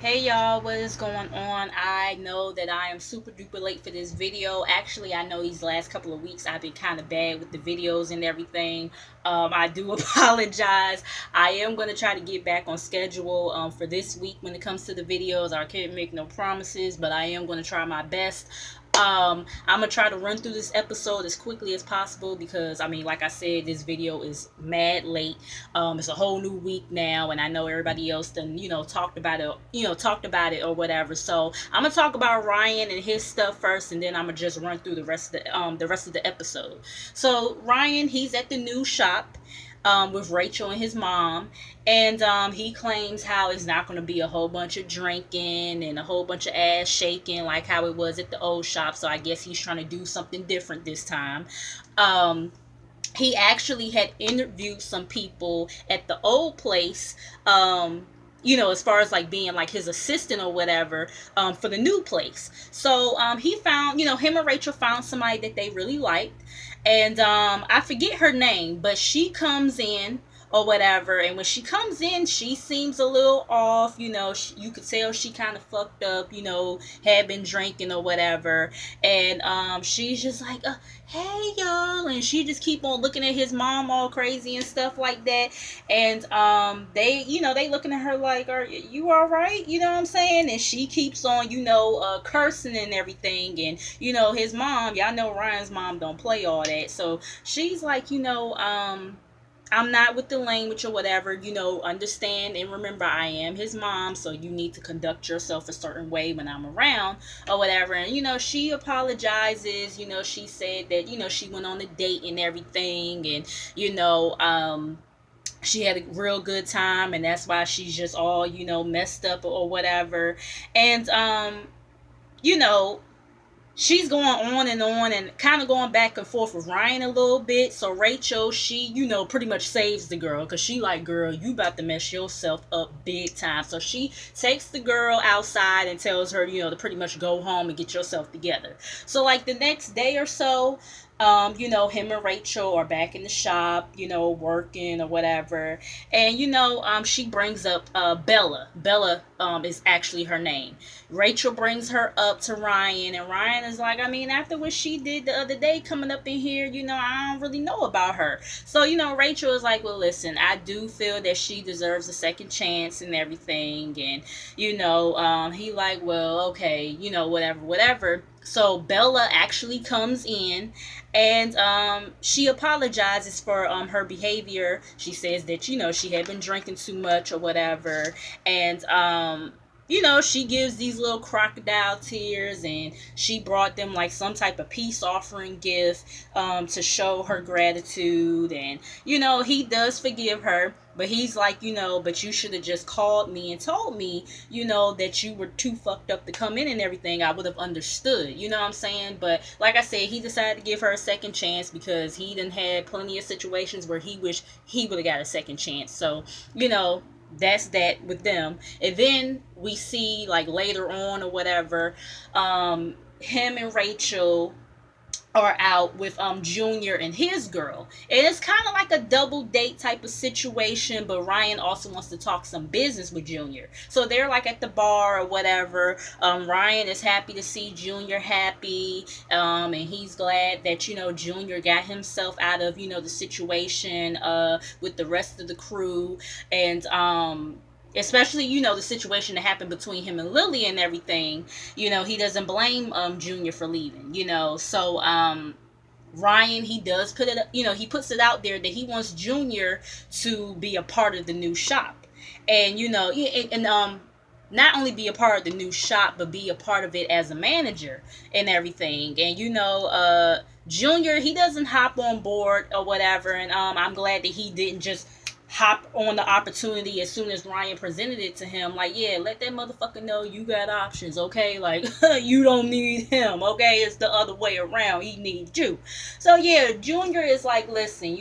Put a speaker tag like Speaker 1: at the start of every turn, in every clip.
Speaker 1: Hey y'all, what is going on? I know that I am super duper late for this video. Actually, I know these last couple of weeks I've been kind of bad with the videos and everything. I do apologize. I am going to try to get back on schedule for this week when it comes to the videos. I can't make no promises, but I am going to try my best. I'm gonna try to run through this episode as quickly as possible because I mean, like I said, this video is mad late. It's a whole new week now, and I know everybody else done talked about it or whatever. So I'm gonna talk about Ryan and his stuff first, and then I'm gonna just run through the rest of the episode. So Ryan, he's at the new shop. With Rachel and his mom, and he claims how it's not going to be a whole bunch of drinking and a whole bunch of ass shaking like how it was at the old shop. So I guess he's trying to do something different this time. Um, he actually had interviewed some people at the old place, as far as like being like his assistant or whatever, for the new place. So he found, him and Rachel found somebody that they really liked. And I forget her name, but she comes in or whatever. And when she comes in, she seems a little off. You could tell she kind of fucked up, had been drinking or whatever. And she's just like, hey y'all, and she just keep on looking at his mom all crazy and stuff like that. And they looking at her like, are you all right? You know what I'm saying? And she keeps on, cursing and everything. And his mom, y'all know Ryan's mom don't play all that, so she's like, I'm not with the language or whatever, understand and remember I am his mom, so you need to conduct yourself a certain way when I'm around or whatever. And, she apologizes, she said that, she went on a date and everything. And, she had a real good time and that's why she's just all, messed up or whatever. And, you know, she's going on and kind of going back and forth with Ryan a little bit. So Rachel, she, pretty much saves the girl because she like, girl, you about to mess yourself up big time. So she takes the girl outside and tells her, to pretty much go home and get yourself together. So like the next day or so, him and Rachel are back in the shop, working or whatever. And, she brings up Bella. Bella is actually her name. Rachel brings her up to Ryan, and Ryan is like, I mean, after what she did the other day coming up in here, I don't really know about her. So, Rachel is like, well, listen, I do feel that she deserves a second chance and everything. And, he like, well, okay, whatever, whatever. So Bella actually comes in and she apologizes for her behavior. She says that, she had been drinking too much or whatever. And she gives these little crocodile tears, and she brought them like some type of peace offering gift to show her gratitude. And he does forgive her, but he's like, but you should have just called me and told me, that you were too fucked up to come in and everything. I would have understood, you know what I'm saying? But like I said, he decided to give her a second chance because he done had plenty of situations where he wished he would have got a second chance. So, that's that with them. And then we see like later on or whatever, him and Rachel are out with Junior and his girl. And it's kind of like a double date type of situation, but Ryan also wants to talk some business with Junior. So they're like at the bar or whatever. Ryan is happy to see Junior happy. And he's glad that, Junior got himself out of, the situation with the rest of the crew. And especially the situation that happened between him and Lily and everything. He doesn't blame Junior for leaving. So Ryan, he does put it, he puts it out there that he wants Junior to be a part of the new shop. And not only be a part of the new shop, but be a part of it as a manager and everything. And Junior, he doesn't hop on board or whatever. And I'm glad that he didn't just hop on the opportunity as soon as Ryan presented it to him. Like, yeah, let that motherfucker know you got options, okay? Like, you don't need him, okay? It's the other way around. He needs you. So, yeah, Junior is like, listen,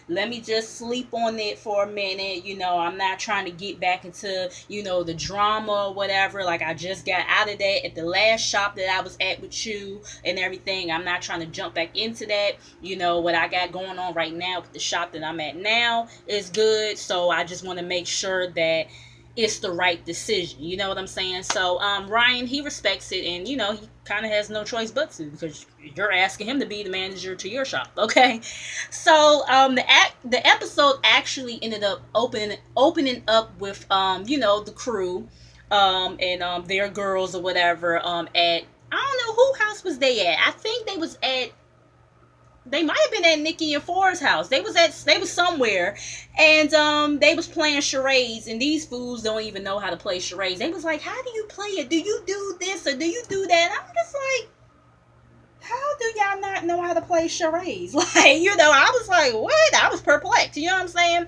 Speaker 1: let me just sleep on it for a minute. I'm not trying to get back into, the drama or whatever. Like, I just got out of that at the last shop that I was at with you and everything. I'm not trying to jump back into that. What I got going on right now with the shop that I'm at now is good. So I just want to make sure that it's the right decision. You know what I'm saying? So Ryan, he respects it, and he kind of has no choice but to, because you're asking him to be the manager to your shop. Okay, so the episode actually ended up opening up with the crew and their girls or whatever at, I don't know who house was they at. I think they might have been at Nikki and Ford's house. They was somewhere, and they was playing charades, and these fools don't even know how to play charades. They was like, "How do you play it? Do you do this or do you do that?" I'm just like, "How do y'all not know how to play charades?" Like, I was like, "What?" I was perplexed. You know what I'm saying?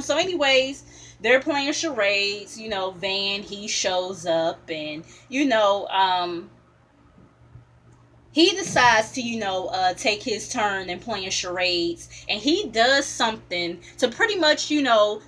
Speaker 1: So anyways, they're playing charades. Van, he shows up, and he decides to take his turn in playing charades, and he does something to pretty much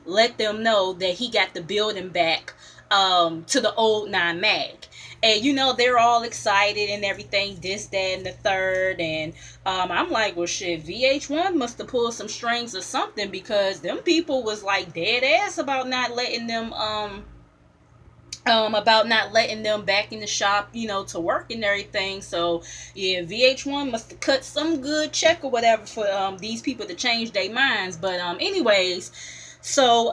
Speaker 1: let them know that he got the building back to the old Nine Mag. And they're all excited and everything, this, that, and the third. And I'm like, well, shit, VH1 must have pulled some strings or something, because them people was like dead ass about not letting them back in the shop, to work and everything. So yeah, VH1 must have cut some good check or whatever for these people to change their minds. But anyways, so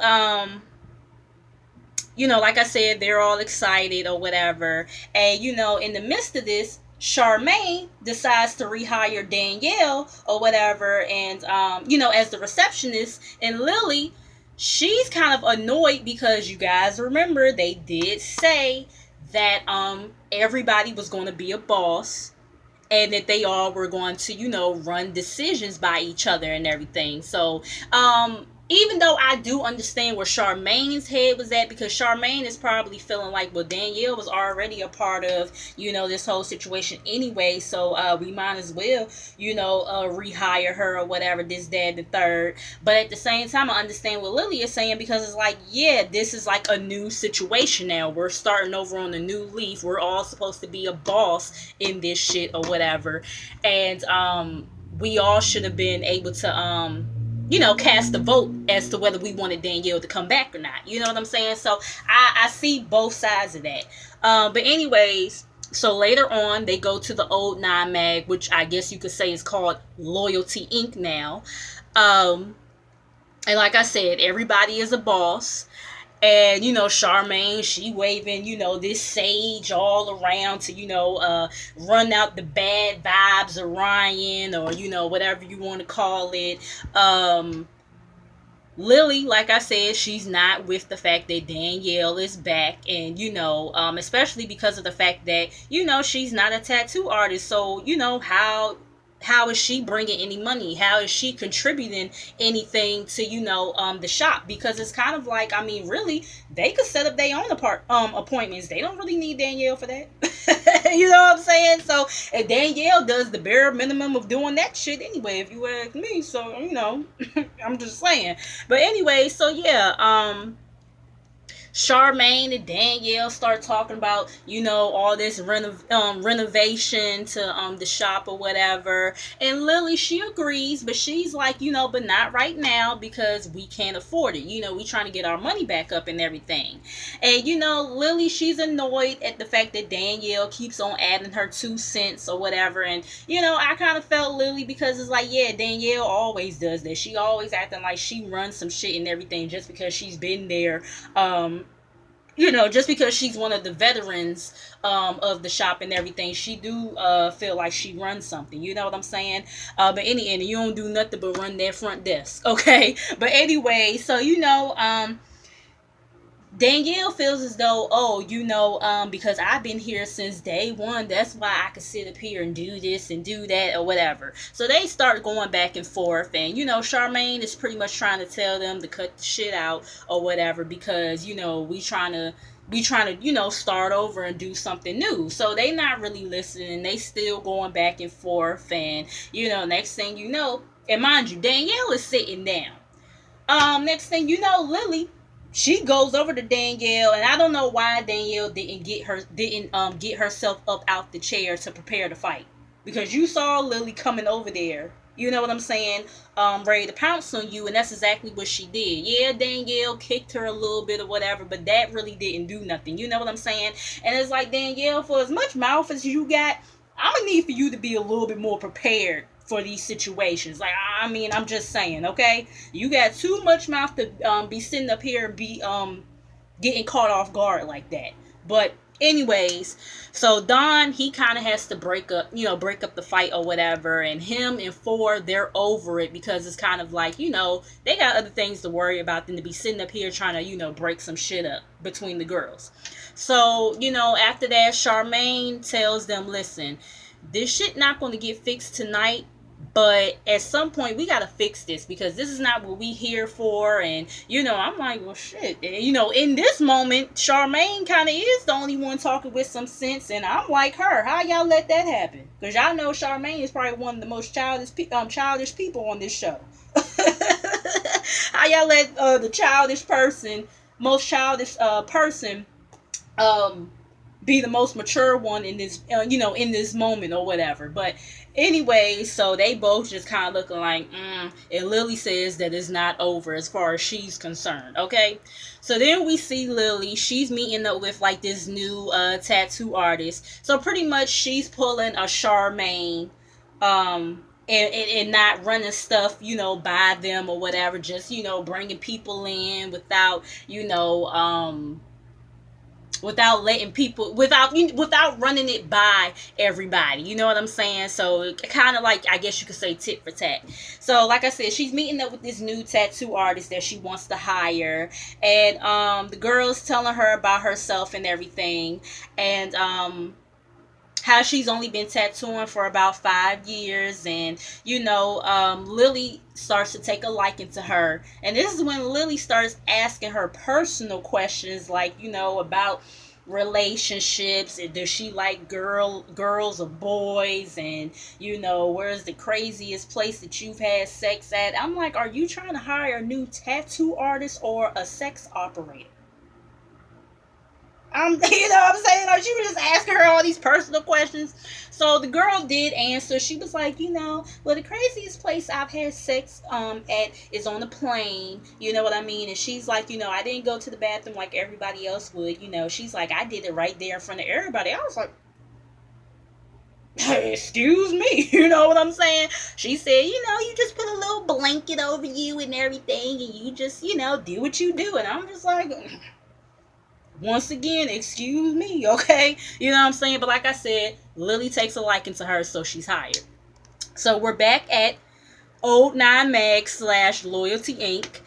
Speaker 1: like I said, they're all excited or whatever, and in the midst of this, Charmaine decides to rehire Danielle or whatever, and as the receptionist, and Lily, she's kind of annoyed because you guys remember they did say that everybody was going to be a boss, and that they all were going to run decisions by each other and everything. So even though I do understand where Charmaine's head was at, because Charmaine is probably feeling like, well, Danielle was already a part of, this whole situation anyway, so we might as well, rehire her or whatever, this, that, the third. But at the same time, I understand what Lily is saying, because it's like, yeah, this is like a new situation now. We're starting over on a new leaf. We're all supposed to be a boss in this shit or whatever. And we all should have been able to cast a vote as to whether we wanted Danielle to come back or not. You know what I'm saying? So I see both sides of that. But anyways, so later on, they go to the old Nine Mag, which I guess you could say is called Loyalty Inc. now. And like I said, everybody is a boss. And, Charmaine, she waving, this sage all around to, run out the bad vibes of Ryan, or, whatever you want to call it. Lily, like I said, she's not with the fact that Danielle is back. And, especially because of the fact that, she's not a tattoo artist. So, how is she bringing any money? How is she contributing anything to the shop? Because it's kind of like, I mean, really, they could set up their own appointments. They don't really need Danielle for that. You know what I'm saying? So and Danielle does the bare minimum of doing that shit anyway, if you ask me. So I'm just saying. But anyway, so yeah, Charmaine and Danielle start talking about, all this renovation to the shop or whatever. And Lily, she agrees, but she's like, but not right now, because we can't afford it. We trying to get our money back up and everything. And, Lily, she's annoyed at the fact that Danielle keeps on adding her 2 cents or whatever. And, I kind of felt Lily, because it's like, yeah, Danielle always does that. She always acting like she runs some shit and everything just because she's been there, just because she's one of the veterans of the shop and everything, she do feel like she runs something. You know what I'm saying? But and you don't do nothing but run that front desk, okay? But anyway, so Danielle feels as though, because I've been here since day one, that's why I can sit up here and do this and do that or whatever. So they start going back and forth, and Charmaine is pretty much trying to tell them to cut the shit out or whatever, because we trying to start over and do something new. So they not really listening. They still going back and forth, and next thing you know, and mind you, Danielle is sitting down. Next thing you know, Lily, she goes over to Danielle, and I don't know why Danielle didn't get herself up out the chair to prepare to fight, because you saw Lily coming over there You know what I'm saying? Ready to pounce on you, and that's exactly what she did. Yeah, Danielle kicked her a little bit or whatever, but that really didn't do nothing. You know what I'm saying? And it's like, Danielle, for as much mouth as you got, I'm gonna need for you to be a little bit more prepared for these situations. Like, I mean, I'm just saying, okay? You got too much mouth to be sitting up here and be getting caught off guard like that. But anyways, so Don, he kind of has to break up the fight or whatever, and him and Four, they're over it because it's kind of like, they got other things to worry about than to be sitting up here trying to, break some shit up between the girls. So, after that, Charmaine tells them, listen, this shit not going to get fixed tonight, but at some point we got to fix this because this is not what we here for. And I'm like, well, shit. And, in this moment, Charmaine kind of is the only one talking with some sense, and I'm like her. How y'all let that happen? Because y'all know Charmaine is probably one of the most childish people on this show. How y'all let the most childish person be the most mature one in this in this moment or whatever. But anyway, so they both just kind of looking like and Lily says that it's not over as far as she's concerned. Okay, so then we see Lily. She's meeting up with like this new tattoo artist. So pretty much she's pulling a Charmaine, and not running stuff, by them or whatever, just, bringing people in without, without running it by everybody. You know what I'm saying? So kind of like, I guess you could say tit for tat. So like I said, she's meeting up with this new tattoo artist that she wants to hire, and the girl's telling her about herself and everything, and how she's only been tattooing for about 5 years, and Lily starts to take a liking to her, and this is when Lily starts asking her personal questions, like about relationships, and does she like girls or boys, and where's the craziest place that you've had sex at. I'm like, are you trying to hire a new tattoo artist or a sex operator? You know what I'm saying? Like, she was just asking her all these personal questions. So the girl did answer. She was like, well, the craziest place I've had sex at is on a plane. You know what I mean? And she's like, I didn't go to the bathroom like everybody else would. She's like, I did it right there in front of everybody. I was like, excuse me, you know what I'm saying? She said, you just put a little blanket over you and everything, and you just, do what you do. And I'm just like, once again, excuse me, okay? You know what I'm saying? But like I said, Lily takes a liking to her, so she's hired. So we're back at Old Nine Mag / Loyalty Inc.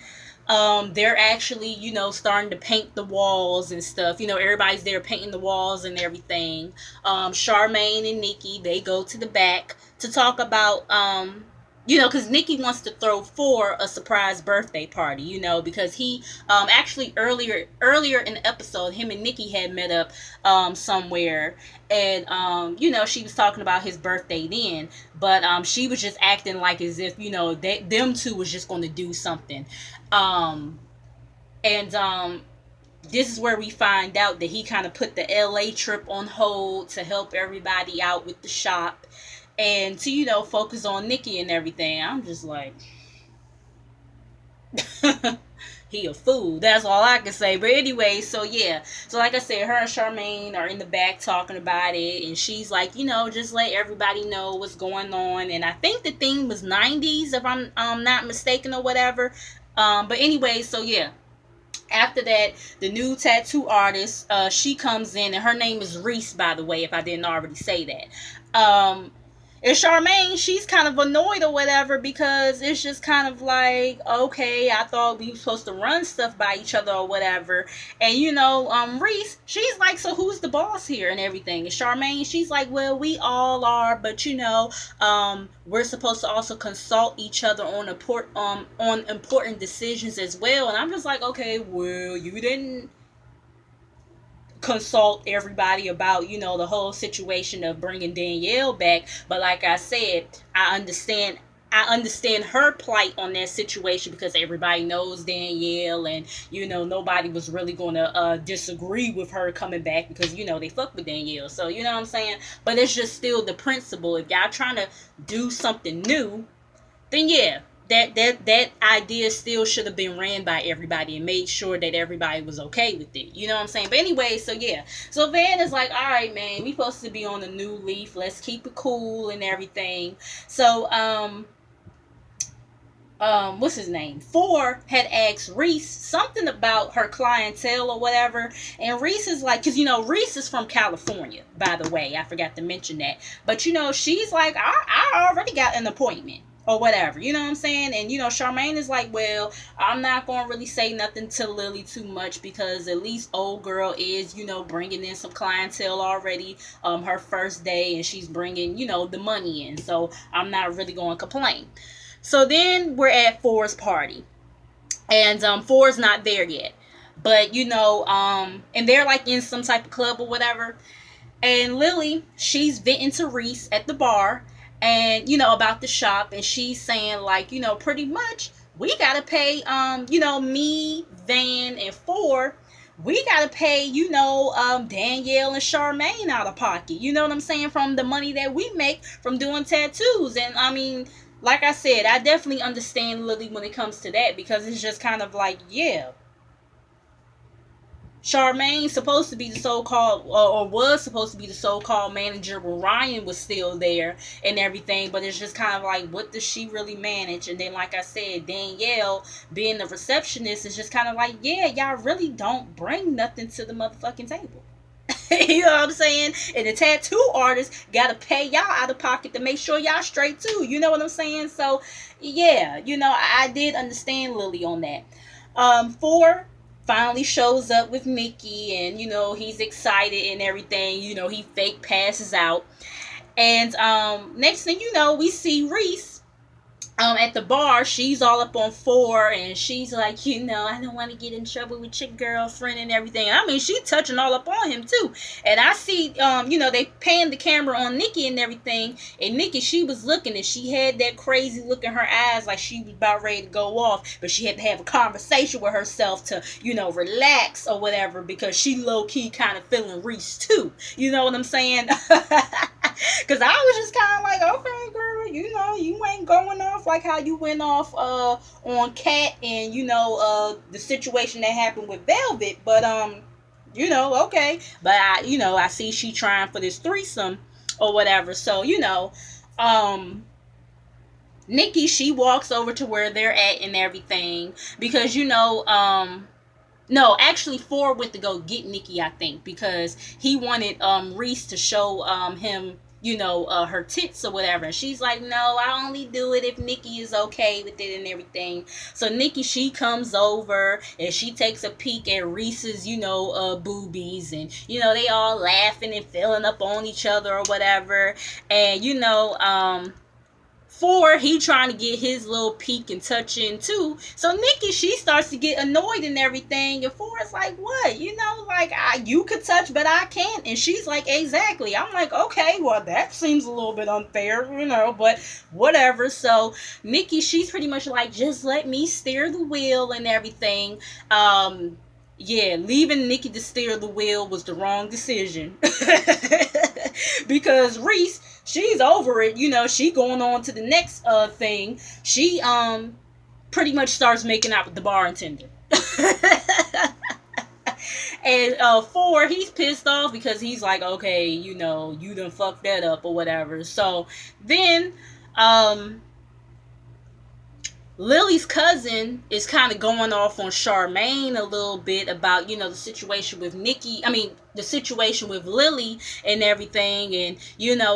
Speaker 1: They're actually, starting to paint the walls and stuff. Everybody's there painting the walls and everything. Charmaine and Nikki, they go to the back to talk about, because Nikki wants to throw Four a surprise birthday party, because he, actually earlier in the episode, him and Nikki had met up, somewhere, and, she was talking about his birthday then, but, she was just acting like as if, them two was just going to do something, this is where we find out that he kind of put the LA trip on hold to help everybody out with the shop, and to, focus on Nikki and everything. I'm just like, he a fool. That's all I can say. But anyway, so yeah. So like I said, her and Charmaine are in the back talking about it, and she's like, just let everybody know what's going on. And I think the theme was 90s, if I'm not mistaken or whatever. But anyway, so yeah. After that, the new tattoo artist, she comes in, and her name is Reese, by the way, if I didn't already say that. And Charmaine, she's kind of annoyed or whatever, because it's just kind of like, okay, I thought we were supposed to run stuff by each other or whatever. And, Reese, she's like, so who's the boss here and everything? And Charmaine, she's like, well, we all are, but, we're supposed to also consult each other on important decisions as well. And I'm just like, okay, well, you didn't consult everybody about the whole situation of bringing Danielle back, but like I said, I understand her plight on that situation, because everybody knows Danielle, and nobody was really going to disagree with her coming back, because they fuck with Danielle. So you know what I'm saying? But it's just still the principle. If y'all trying to do something new, then yeah, that idea still should have been ran by everybody and made sure that everybody was okay with it. You know what I'm saying? But anyway, so yeah. So Van is like, all right, man, we supposed to be on a new leaf. Let's keep it cool and everything. So what's his name? Four had asked Reese something about her clientele or whatever, and Reese is like, because Reese is from California, by the way. I forgot to mention that, but she's like, I already got an appointment or whatever, you know what I'm saying? And Charmaine is like, well, I'm not gonna really say nothing to Lily too much because at least old girl is bringing in some clientele already, her first day, and she's bringing the money in, so I'm not really gonna complain. So then we're at Four's party, and Four's not there yet, but and they're like in some type of club or whatever, and Lily, she's venting to Reese at the bar, and about the shop, and she's saying like, pretty much we gotta pay me, Van, and Four, we gotta pay Danielle and Charmaine out of pocket, you know what I'm saying, from the money that we make from doing tattoos. And I mean, like I said, I definitely understand Lily when it comes to that, because it's just kind of like, yeah, Charmaine's supposed to be the so-called, or was supposed to be the so-called manager when Ryan was still there and everything, but it's just kind of like, what does she really manage? And then, like I said, Danielle being the receptionist is just kind of like, yeah, y'all really don't bring nothing to the motherfucking table. You know what I'm saying? And the tattoo artist gotta pay y'all out of pocket to make sure y'all straight too. You know what I'm saying? So yeah, I did understand Lily on that. Four finally shows up with Nikki, and he's excited and everything. He fake passes out, and next thing you know, we see Reese at the bar. She's all up on Four, and she's like, I don't want to get in trouble with your girlfriend and everything. I mean, she touching all up on him too. And I see, they pan the camera on Nikki and everything, and Nikki, she was looking, and she had that crazy look in her eyes, like she was about ready to go off, but she had to have a conversation with herself to, relax or whatever, because she low-key kind of feeling Reese too. You know what I'm saying? Because I was just kind of like, okay, girl, you ain't going off like how you went off on Kat and the situation that happened with Velvet, but okay, but I see she trying for this threesome or whatever. So Nikki, she walks over to where they're at and everything, because no, actually Four went to go get Nikki, I think, because he wanted Reese to show him her tits or whatever. And she's like, no, I only do it if Nikki is okay with it and everything. So Nikki, she comes over and she takes a peek at Reese's, boobies, and they all laughing and filling up on each other or whatever. And Four, he trying to get his little peek and touch in too. So Nikki, she starts to get annoyed and everything. And Four is like, what? You could touch, but I can't. And she's like, exactly. I'm like, okay, well, that seems a little bit unfair, but whatever. So Nikki, she's pretty much like, just let me steer the wheel and everything. Yeah, leaving Nikki to steer the wheel was the wrong decision. Because Reese, she's over it, she going on to the next thing. She pretty much starts making out with the bartender. And Four, he's pissed off because he's like, okay, you done fucked that up or whatever. So then Lily's cousin is kind of going off on Charmaine a little bit about, the situation with Nikki. I mean, the situation with Lily and everything, and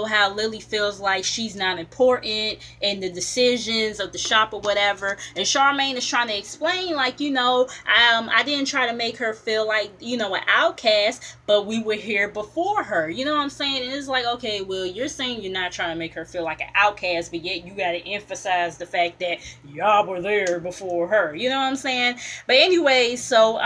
Speaker 1: how Lily feels like she's not important in the decisions of the shop or whatever. And Charmaine is trying to explain, like, I didn't try to make her feel like, an outcast, but we were here before her. You know what I'm saying? And it's like, okay, well, you're saying you're not trying to make her feel like an outcast, but yet you got to emphasize the fact that y'all were there before her. You know what I'm saying? But anyway, so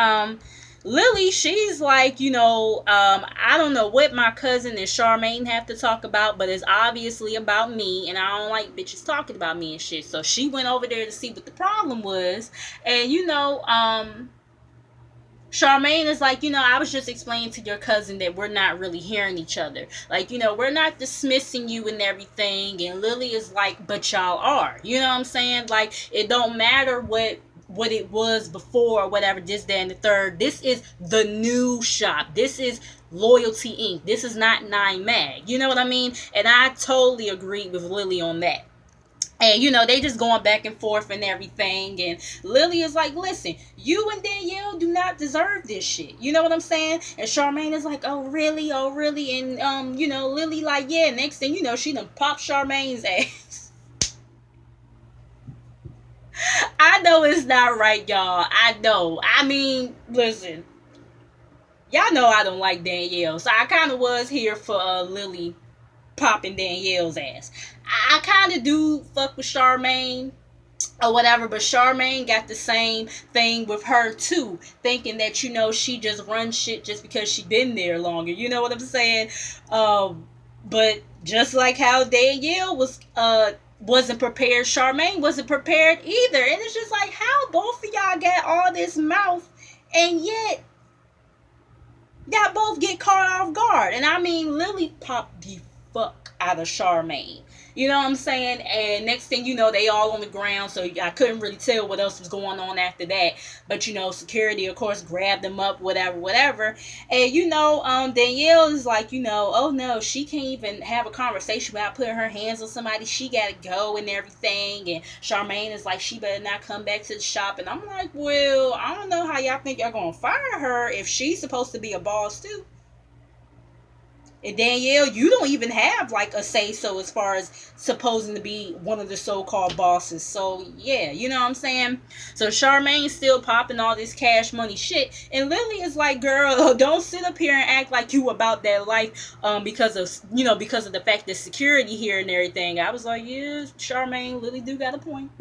Speaker 1: Lily, she's like, I don't know what my cousin and Charmaine have to talk about, but it's obviously about me, and I don't like bitches talking about me and shit. So she went over there to see what the problem was, and Charmaine is like, I was just explaining to your cousin that we're not really hearing each other. Like, we're not dismissing you and everything. And Lily is like, but y'all are. You know what I'm saying? Like, it don't matter what it was before or whatever, this, that, and the third. This is the new shop. This is Loyalty Inc. This is not Nine Mag. You know what I mean? And I totally agree with Lily on that. And, they just going back and forth and everything. And Lily is like, listen, you and Danielle do not deserve this shit. You know what I'm saying? And Charmaine is like, oh, really? Oh, really? And, Lily like, yeah, next thing you know, she done popped Charmaine's ass. I know it's not right, y'all. I know. I mean, listen. Y'all know I don't like Danielle. So I kind of was here for Lily popping Danielle's ass. I kind of do fuck with Charmaine or whatever, but Charmaine got the same thing with her too, thinking that she just runs shit just because she been there longer. You know what I'm saying? But just like how Danielle wasn't prepared, Charmaine wasn't prepared either, and it's just like, how both of y'all got all this mouth and yet y'all both get caught off guard. And I mean, Lily popped the fuck out of Charmaine. You know what I'm saying? And next thing you know, they all on the ground, so I couldn't really tell what else was going on after that. But, security, of course, grabbed them up, whatever. And, Danielle is like, oh, no, she can't even have a conversation without putting her hands on somebody. She got to go and everything. And Charmaine is like, she better not come back to the shop. And I'm like, well, I don't know how y'all think y'all going to fire her if she's supposed to be a boss, too. And Danielle, you don't even have like a say so as far as supposing to be one of the so-called bosses. So yeah, you know what I'm saying? So Charmaine's still popping all this cash money shit. And Lily is like, girl, don't sit up here and act like you about that life because of the fact that security here and everything. I was like, yeah, Charmaine, Lily do got a point.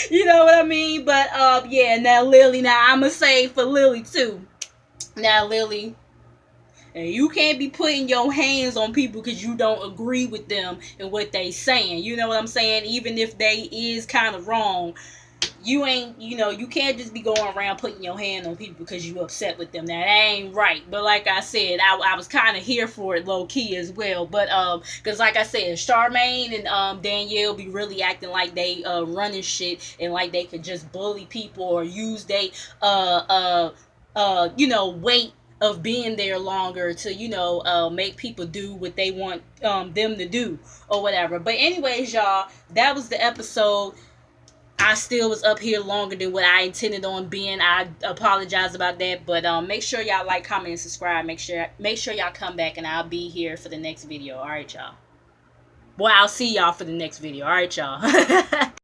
Speaker 1: You know what I mean? But yeah, now Lily, I'ma say for Lily too. Now, Lily, and you can't be putting your hands on people because you don't agree with them and what they saying. You know what I'm saying? Even if they is kind of wrong, you ain't, you can't just be going around putting your hand on people because you upset with them. Now, that ain't right. But like I said, I was kind of here for it low key as well. But because like I said, Charmaine and Danielle be really acting like they running shit and like they could just bully people or use they weight of being there longer to, make people do what they want them to do or whatever. But anyways, y'all, that was the episode. I still was up here longer than what I intended on being. I apologize about that. But make sure y'all like, comment, and subscribe. Make sure y'all come back, and I'll be here for the next video. All right, y'all. Well, I'll see y'all for the next video. All right, y'all.